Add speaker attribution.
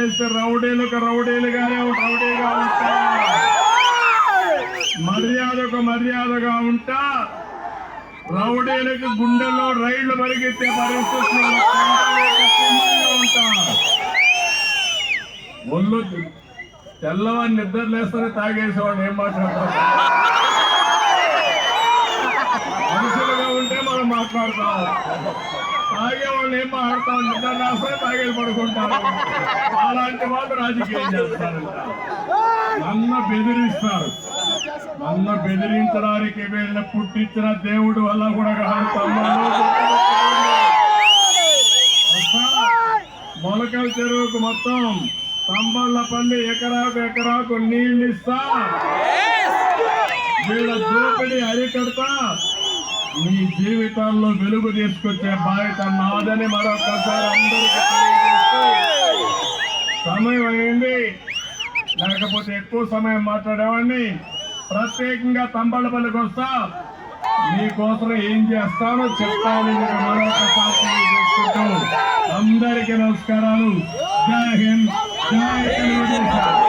Speaker 1: చేస్తే రౌడీలుగా రౌడీగా ఉంటా, మర్యాదగా ఉంటా, రౌడీలకు గుండెల్లో రైళ్లు పరిగెత్తే పరిస్థితుల్లో ఉంటా. ఒళ్ళు తెల్లవారు నిద్ర లేస్తూనే తాగేసేవాళ్ళు ఏం మాట్లాడతారు. మనుషులుగా ఉంటే మనం మాట్లాడతాం, తాగేవాళ్ళు ఏం మాట్లాడతాం, నిద్ర లేస్తూనే తాగేది పడుకుంటారు. అలాంటి వాళ్ళు రాజకీయం చేస్తారంట. నన్ను బెదిరించడానికి వీళ్ళని పుట్టించిన దేవుడు వల్ల కూడా మొలకల చెరువుకు మొత్తం తంబళ్ళపల్లి ఎకరాకు నీళ్ళు ఇస్తా, వీళ్ళ దోపిడీ అరికడతా, మీ జీవితాల్లో వెలుగు తీసుకొచ్చే బాధ్యత నాదని మరొకసారి అందరికీ తెలియజేస్తూ, సమయం అయింది, లేకపోతే ఎక్కువ సమయం మాట్లాడేవాడిని. ప్రత్యేకంగా తంబళ్ళపల్లికి వస్తా, మీకోసం ఏం చేస్తానో చెప్తాను. మరొకసారి అందరికీ నమస్కారాలు. జై హింద్, జై తెలుగుదేశం.